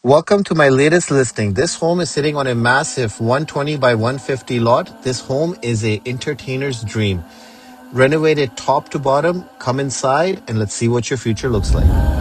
Welcome to my latest listing. This home is sitting on a massive 120 by 150 lot. This home is a entertainer's dream. Renovated top to bottom. Come inside and let's see what your future looks like.